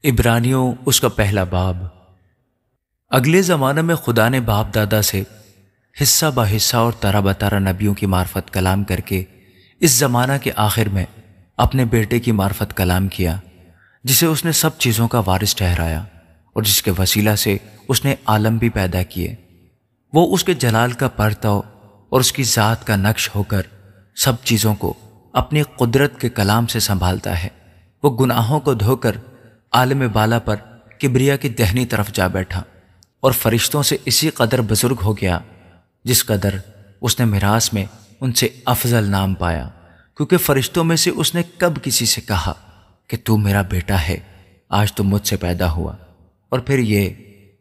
عبرانیوں اس کا پہلا باب۔ اگلے زمانے میں خدا نے باپ دادا سے حصہ بہ حصہ اور طرح بطرح نبیوں کی معرفت کلام کر کے اس زمانہ کے آخر میں اپنے بیٹے کی معرفت کلام کیا، جسے اس نے سب چیزوں کا وارث ٹھہرایا اور جس کے وسیلہ سے اس نے عالم بھی پیدا کیے۔ وہ اس کے جلال کا پرتو اور اس کی ذات کا نقش ہو کر سب چیزوں کو اپنی قدرت کے کلام سے سنبھالتا ہے۔ وہ گناہوں کو دھو کر عالم بالا پر کبریا کی دہنی طرف جا بیٹھا اور فرشتوں سے اسی قدر بزرگ ہو گیا جس قدر اس نے میراث میں ان سے افضل نام پایا، کیونکہ فرشتوں میں سے اس نے کب کسی سے کہا کہ تو میرا بیٹا ہے، آج تو مجھ سے پیدا ہوا، اور پھر یہ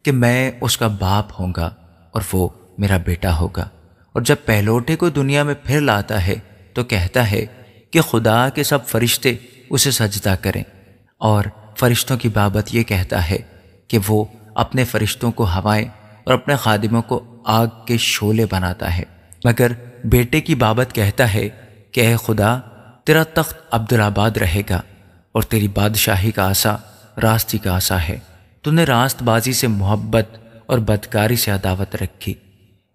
کہ میں اس کا باپ ہوں گا اور وہ میرا بیٹا ہوگا۔ اور جب پہلوٹے کو دنیا میں پھر لاتا ہے تو کہتا ہے کہ خدا کے سب فرشتے اسے سجدہ کریں، اور فرشتوں کی بابت یہ کہتا ہے کہ وہ اپنے فرشتوں کو ہوائیں اور اپنے خادموں کو آگ کے شعلے بناتا ہے، مگر بیٹے کی بابت کہتا ہے کہ اے خدا، تیرا تخت عبدالآباد رہے گا اور تیری بادشاہی کا عصا راستی کا عصا ہے۔ تو نے راست بازی سے محبت اور بدکاری سے عداوت رکھی،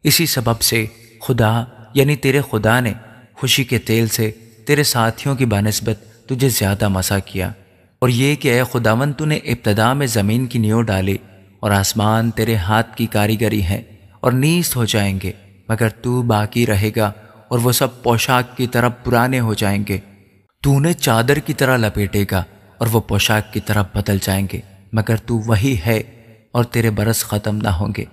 اسی سبب سے خدا یعنی تیرے خدا نے خوشی کے تیل سے تیرے ساتھیوں کی بنسبت تجھے زیادہ مسا کیا، اور یہ کہ اے خداوند تو نے ابتدا میں زمین کی نیو ڈالی اور آسمان تیرے ہاتھ کی کاریگری ہے اور نیست ہو جائیں گے، مگر تو باقی رہے گا اور وہ سب پوشاک کی طرح پرانے ہو جائیں گے۔ تو نے چادر کی طرح لپیٹے گا اور وہ پوشاک کی طرح بدل جائیں گے، مگر تو وہی ہے اور تیرے برس ختم نہ ہوں گے۔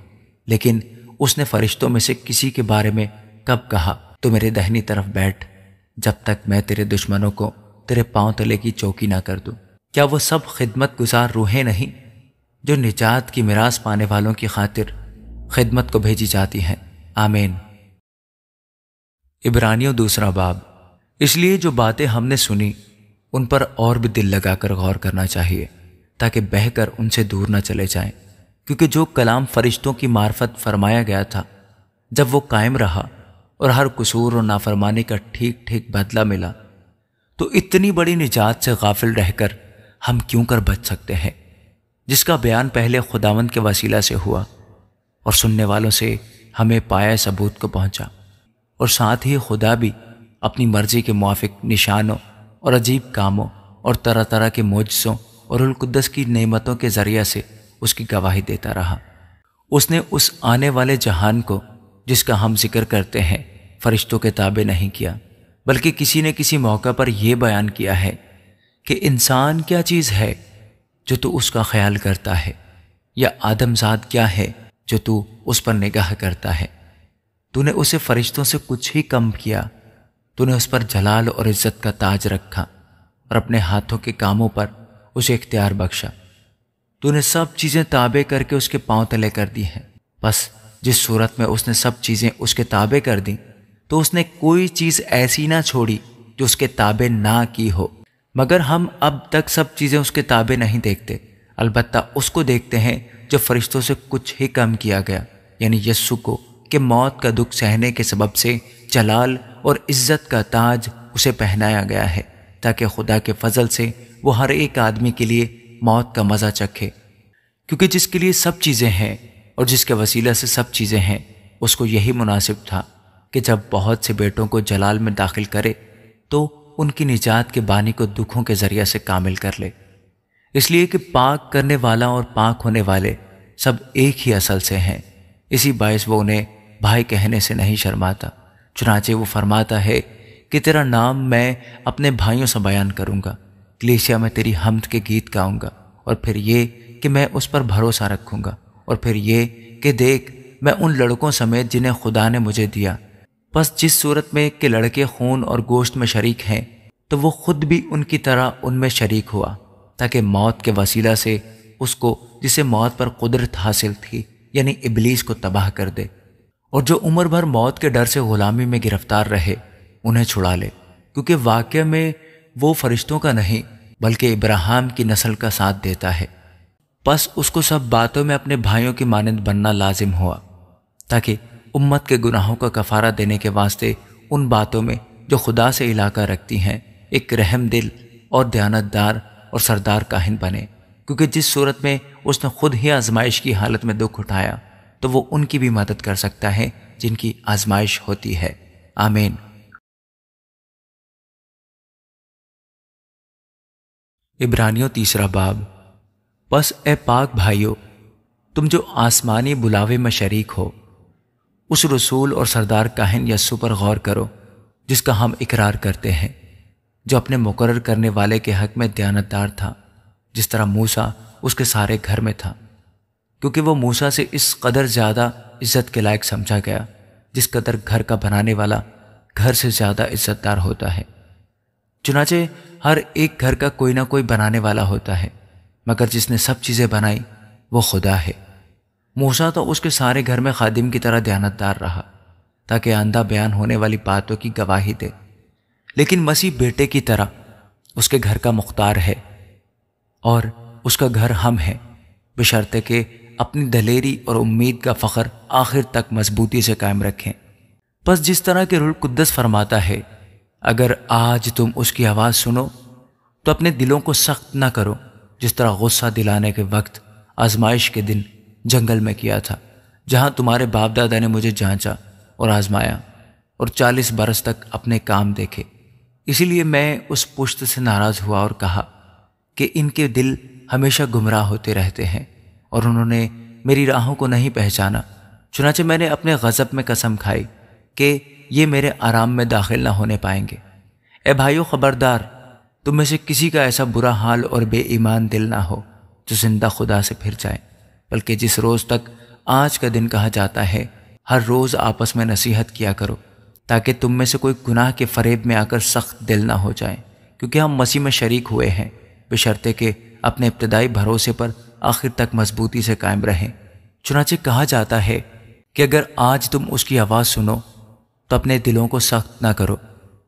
لیکن اس نے فرشتوں میں سے کسی کے بارے میں کب کہا تو میرے دہنی طرف بیٹھ جب تک میں تیرے دشمنوں کو تیرے پاؤں تلے کی چوکی نہ کر دوں؟ کیا وہ سب خدمت گزار روحیں نہیں جو نجات کی میراث پانے والوں کی خاطر خدمت کو بھیجی جاتی ہیں؟ آمین۔ عبرانیوں دوسرا باب۔ اس لیے جو باتیں ہم نے سنی ان پر اور بھی دل لگا کر غور کرنا چاہیے، تاکہ بہہ کر ان سے دور نہ چلے جائیں، کیونکہ جو کلام فرشتوں کی معرفت فرمایا گیا تھا جب وہ قائم رہا اور ہر قصور اور نافرمانی کا ٹھیک ٹھیک بدلہ ملا، تو اتنی بڑی نجات سے غافل رہ کر ہم کیوں کر بچ سکتے ہیں، جس کا بیان پہلے خداوند کے وسیلہ سے ہوا اور سننے والوں سے ہمیں پایا ثبوت کو پہنچا، اور ساتھ ہی خدا بھی اپنی مرضی کے موافق نشانوں اور عجیب کاموں اور طرح طرح کے معجزوں اور القدس کی نعمتوں کے ذریعہ سے اس کی گواہی دیتا رہا۔ اس نے اس آنے والے جہان کو جس کا ہم ذکر کرتے ہیں فرشتوں کے تابع نہیں کیا، بلکہ کسی نے کسی موقع پر یہ بیان کیا ہے کہ انسان کیا چیز ہے جو تو اس کا خیال کرتا ہے، یا آدم زاد کیا ہے جو تو اس پر نگاہ کرتا ہے۔ تو نے اسے فرشتوں سے کچھ ہی کم کیا، تو نے اس پر جلال اور عزت کا تاج رکھا اور اپنے ہاتھوں کے کاموں پر اسے اختیار بخشا۔ تو نے سب چیزیں تابع کر کے اس کے پاؤں تلے کر دی ہیں۔ بس جس صورت میں اس نے سب چیزیں اس کے تابع کر دیں، تو اس نے کوئی چیز ایسی نہ چھوڑی جو اس کے تابع نہ کی ہو، مگر ہم اب تک سب چیزیں اس کے تابع نہیں دیکھتے، البتہ اس کو دیکھتے ہیں جو فرشتوں سے کچھ ہی کم کیا گیا، یعنی یسوع کو، کہ موت کا دکھ سہنے کے سبب سے جلال اور عزت کا تاج اسے پہنایا گیا ہے، تاکہ خدا کے فضل سے وہ ہر ایک آدمی کے لیے موت کا مزہ چکھے، کیونکہ جس کے لیے سب چیزیں ہیں اور جس کے وسیلہ سے سب چیزیں ہیں، اس کو یہی مناسب تھا کہ جب بہت سے بیٹوں کو جلال میں داخل کرے تو ان کی نجات کے بانی کو دکھوں کے ذریعہ سے کامل کر لے، اس لیے کہ پاک کرنے والا اور پاک ہونے والے سب ایک ہی اصل سے ہیں، اسی باعث وہ انہیں بھائی کہنے سے نہیں شرماتا۔ چنانچہ وہ فرماتا ہے کہ تیرا نام میں اپنے بھائیوں سے بیان کروں گا، کلیسیا میں تیری حمد کے گیت گاؤں گا، اور پھر یہ کہ میں اس پر بھروسہ رکھوں گا، اور پھر یہ کہ دیکھ میں ان لڑکوں سمیت جنہیں خدا نے مجھے دیا، بس جس صورت میں کہ لڑکے خون اور گوشت میں شریک ہیں تو وہ خود بھی ان کی طرح ان میں شریک ہوا، تاکہ موت کے وسیلہ سے اس کو جسے موت پر قدرت حاصل تھی یعنی ابلیس کو تباہ کر دے، اور جو عمر بھر موت کے ڈر سے غلامی میں گرفتار رہے انہیں چھڑا لے، کیونکہ واقعہ میں وہ فرشتوں کا نہیں بلکہ ابراہیم کی نسل کا ساتھ دیتا ہے۔ پس اس کو سب باتوں میں اپنے بھائیوں کی مانند بننا لازم ہوا، تاکہ امت کے گناہوں کا کفارہ دینے کے واسطے ان باتوں میں جو خدا سے علاقہ رکھتی ہیں ایک رحم دل اور دیانتدار اور سردار کاہن بنے، کیونکہ جس صورت میں اس نے خود ہی آزمائش کی حالت میں دکھ اٹھایا تو وہ ان کی بھی مدد کر سکتا ہے جن کی آزمائش ہوتی ہے۔ آمین۔ عبرانیوں 3 باب۔ بس اے پاک بھائیو، تم جو آسمانی بلاوے میں شریک ہو، اس رسول اور سردار کاہن یسوع پر غور کرو جس کا ہم اقرار کرتے ہیں، جو اپنے مقرر کرنے والے کے حق میں دیانتدار تھا، جس طرح موسیٰ اس کے سارے گھر میں تھا، کیونکہ وہ موسیٰ سے اس قدر زیادہ عزت کے لائق سمجھا گیا جس قدر گھر کا بنانے والا گھر سے زیادہ عزت دار ہوتا ہے۔ چنانچہ ہر ایک گھر کا کوئی نہ کوئی بنانے والا ہوتا ہے، مگر جس نے سب چیزیں بنائی وہ خدا ہے۔ موسیٰ تو اس کے سارے گھر میں خادم کی طرح دیانتدار رہا تاکہ آئندہ بیان ہونے والی باتوں کی گواہی دے، لیکن مسیح بیٹے کی طرح اس کے گھر کا مختار ہے، اور اس کا گھر ہم ہیں، بشرطے کہ اپنی دلیری اور امید کا فخر آخر تک مضبوطی سے قائم رکھیں۔ بس جس طرح کہ روح القدس فرماتا ہے، اگر آج تم اس کی آواز سنو تو اپنے دلوں کو سخت نہ کرو، جس طرح غصہ دلانے کے وقت آزمائش کے دن جنگل میں کیا تھا، جہاں تمہارے باپ دادا نے مجھے جانچا اور آزمایا اور 40 برس تک اپنے کام دیکھے۔ اسی لیے میں اس پشت سے ناراض ہوا اور کہا کہ ان کے دل ہمیشہ گمراہ ہوتے رہتے ہیں اور انہوں نے میری راہوں کو نہیں پہچانا۔ چنانچہ میں نے اپنے غضب میں قسم کھائی کہ یہ میرے آرام میں داخل نہ ہونے پائیں گے۔ اے بھائیو، خبردار، تم میں سے کسی کا ایسا برا حال اور بے ایمان دل نہ ہو جو زندہ خدا سے پھر جائے، بلکہ جس روز تک آج کا دن کہا جاتا ہے، ہر روز آپس میں نصیحت کیا کرو، تاکہ تم میں سے کوئی گناہ کے فریب میں آ کر سخت دل نہ ہو جائے، کیونکہ ہم مسیح میں شریک ہوئے ہیں، بشرطے کہ اپنے ابتدائی بھروسے پر آخر تک مضبوطی سے قائم رہیں۔ چنانچہ کہا جاتا ہے کہ اگر آج تم اس کی آواز سنو تو اپنے دلوں کو سخت نہ کرو،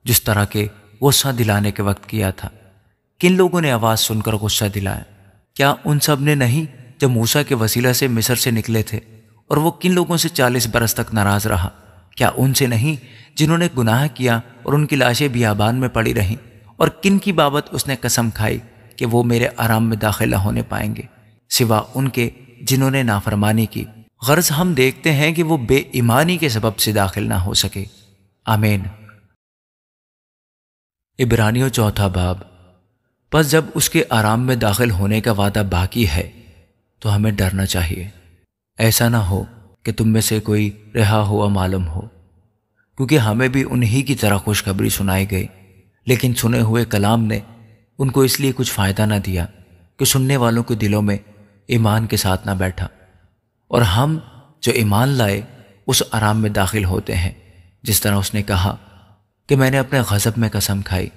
جس طرح کہ غصہ دلانے کے وقت کیا تھا۔ کن لوگوں نے آواز سن کر غصہ دلایا؟ کیا ان سب نے نہیں جو موسیٰ کے وسیلہ سے مصر سے نکلے تھے؟ اور وہ کن لوگوں سے 40 برس تک ناراض رہا؟ کیا ان سے نہیں جنہوں نے گناہ کیا اور ان کی لاشیں بیابان میں پڑی رہیں؟ اور کن کی بابت اس نے قسم کھائی کہ وہ میرے آرام میں داخل نہ ہونے پائیں گے، سوا ان کے جنہوں نے نافرمانی کی؟ غرض ہم دیکھتے ہیں کہ وہ بے ایمانی کے سبب سے داخل نہ ہو سکے۔ آمین۔ عبرانیوں 4 باب۔ پس جب اس کے آرام میں داخل ہونے کا وعدہ باقی ہے تو ہمیں ڈرنا چاہیے، ایسا نہ ہو کہ تم میں سے کوئی رہا ہوا معلوم ہو، کیونکہ ہمیں بھی انہی کی طرح خوشخبری سنائی گئی، لیکن سنے ہوئے کلام نے ان کو اس لیے کچھ فائدہ نہ دیا کہ سننے والوں کے دلوں میں ایمان کے ساتھ نہ بیٹھا، اور ہم جو ایمان لائے اس آرام میں داخل ہوتے ہیں، جس طرح اس نے کہا کہ میں نے اپنے غضب میں قسم کھائی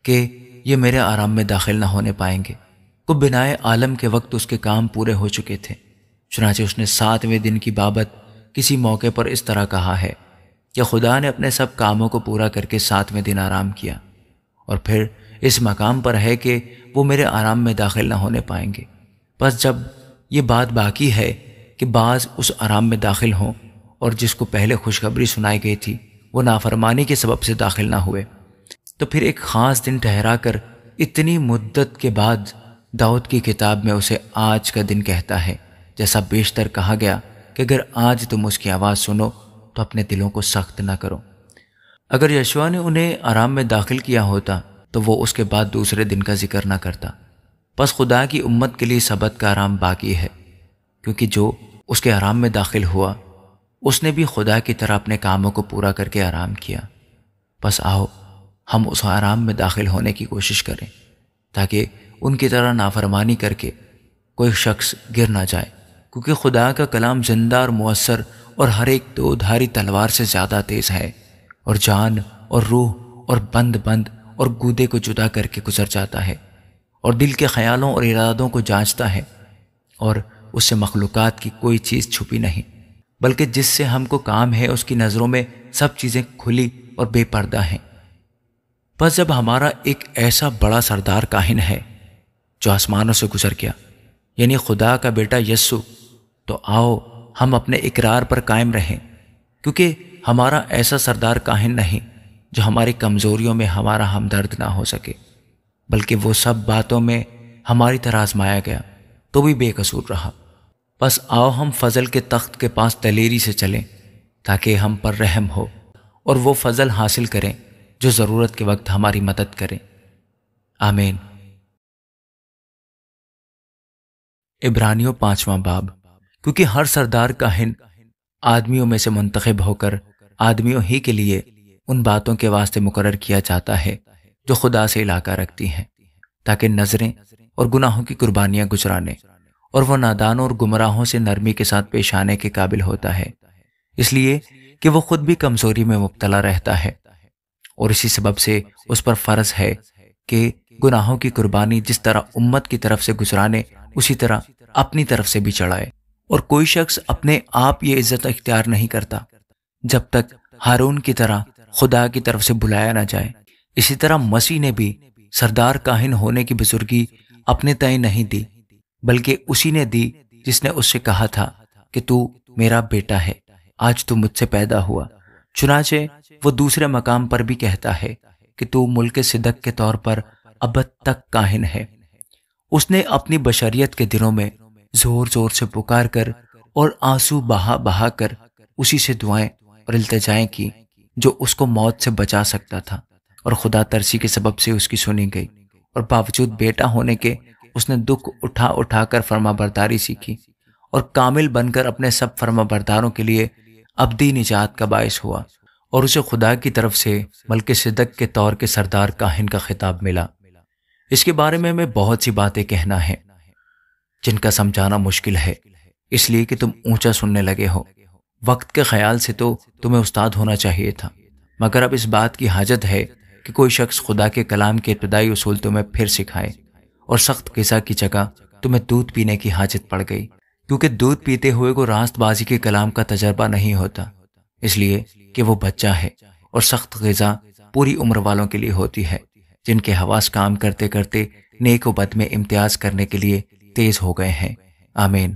کہ یہ میرے آرام میں داخل نہ ہونے پائیں گے۔ کو بنائے عالم کے وقت اس کے کام پورے ہو چکے تھے، چنانچہ اس نے 7ویں دن کی بابت کسی موقع پر اس طرح کہا ہے کہ خدا نے اپنے سب کاموں کو پورا کر کے 7ویں دن آرام کیا، اور پھر اس مقام پر ہے کہ وہ میرے آرام میں داخل نہ ہونے پائیں گے۔ بس جب یہ بات باقی ہے کہ بعض اس آرام میں داخل ہوں، اور جس کو پہلے خوشخبری سنائی گئی تھی وہ نافرمانی کے سبب سے داخل نہ ہوئے، تو پھر ایک خاص دن ٹھہرا کر اتنی مدت کے بعد داؤد کی کتاب میں اسے آج کا دن کہتا ہے، جیسا بیشتر کہا گیا کہ اگر آج تم اس کی آواز سنو تو اپنے دلوں کو سخت نہ کرو۔ اگر یشوع نے انہیں آرام میں داخل کیا ہوتا تو وہ اس کے بعد دوسرے دن کا ذکر نہ کرتا۔ پس خدا کی امت کے لیے سبت کا آرام باقی ہے، کیونکہ جو اس کے آرام میں داخل ہوا اس نے بھی خدا کی طرح اپنے کاموں کو پورا کر کے آرام کیا۔ پس آؤ ہم اس آرام میں داخل ہونے کی کوشش کریں، تاکہ ان کی طرح نافرمانی کر کے کوئی شخص گر نہ جائے، کیونکہ خدا کا کلام زندہ اور مؤثر اور ہر ایک 2 دھاری تلوار سے زیادہ تیز ہے، اور جان اور روح اور بند اور گودے کو جدا کر کے گزر جاتا ہے، اور دل کے خیالوں اور ارادوں کو جانچتا ہے، اور اس سے مخلوقات کی کوئی چیز چھپی نہیں، بلکہ جس سے ہم کو کام ہے اس کی نظروں میں سب چیزیں کھلی اور بے پردہ ہیں۔ بس جب ہمارا ایک ایسا بڑا سردار کاہن ہے جو آسمانوں سے گزر گیا، یعنی خدا کا بیٹا یسوع، تو آؤ ہم اپنے اقرار پر قائم رہیں، کیونکہ ہمارا ایسا سردار کاہن نہیں جو ہماری کمزوریوں میں ہمارا ہمدرد نہ ہو سکے، بلکہ وہ سب باتوں میں ہماری طرح آزمایا گیا تو بھی بے قصور رہا۔ بس آؤ ہم فضل کے تخت کے پاس دلیری سے چلیں تاکہ ہم پر رحم ہو اور وہ فضل حاصل کریں جو ضرورت کے وقت ہماری مدد کریں۔ آمین۔ عبرانیوں 5واں باب۔ کیونکہ ہر سردار کاہن آدمیوں میں سے منتخب ہو کر آدمیوں ہی کے لیے ان باتوں کے واسطے مقرر کیا جاتا ہے جو خدا سے علاقہ رکھتی ہیں، تاکہ نظریں اور گناہوں کی قربانیاں گزرانے، اور وہ نادانوں اور گمراہوں سے نرمی کے ساتھ پیش آنے کے قابل ہوتا ہے، اس لیے کہ وہ خود بھی کمزوری میں مبتلا رہتا ہے، اور اسی سبب سے اس پر فرض ہے کہ گناہوں کی قربانی جس طرح امت کی طرف سے گزرانے اسی طرح اپنی طرف سے بھی چڑھائے۔ اور کوئی شخص اپنے آپ یہ عزت اختیار نہیں کرتا جب تک ہارون کی طرح خدا کی طرف سے بلایا نہ جائے۔ اسی طرح مسیح نے بھی سردار کاہن ہونے کی بزرگی اپنے تئیں نہیں دی، بلکہ اسی نے دی جس نے اس سے کہا تھا کہ تو میرا بیٹا ہے، آج تو مجھ سے پیدا ہوا۔ چنانچہ وہ دوسرے مقام پر بھی کہتا ہے کہ تو ملک صدق کے طور پر ابد تک کاہن ہے۔ اس نے اپنی بشریت کے دنوں میں زور زور سے پکار کر اور آنسو بہا بہا کر اسی سے دعائیں اور التجائیں کی جو اس کو موت سے بچا سکتا تھا، اور خدا ترسی کے سبب سے اس کی سنی گئی، اور باوجود بیٹا ہونے کے اس نے دکھ اٹھا اٹھا کر فرما برداری سیکھی، اور کامل بن کر اپنے سب فرما برداروں کے لیے ابدی نجات کا باعث ہوا، اور اسے خدا کی طرف سے ملک صدق کے طور کے سردار کاہن کا خطاب ملا۔ اس کے بارے میں ہمیں بہت سی باتیں کہنا ہے جن کا سمجھانا مشکل ہے، اس لیے کہ تم اونچا سننے لگے ہو۔ وقت کے خیال سے تو تمہیں استاد ہونا چاہیے تھا، مگر اب اس بات کی حاجت ہے کہ کوئی شخص خدا کے کلام کے ابتدائی اصول تمہیں پھر سکھائے، اور سخت غذا کی جگہ تمہیں دودھ پینے کی حاجت پڑ گئی، کیونکہ دودھ پیتے ہوئے کو راست بازی کے کلام کا تجربہ نہیں ہوتا، اس لیے کہ وہ بچہ ہے، اور سخت غذا پوری عمر والوں کے لیے ہوتی ہے جن کے حواس کام کرتے کرتے نیک و بد میں امتیاز کرنے کے لیے تیز ہو گئے ہیں۔ آمین۔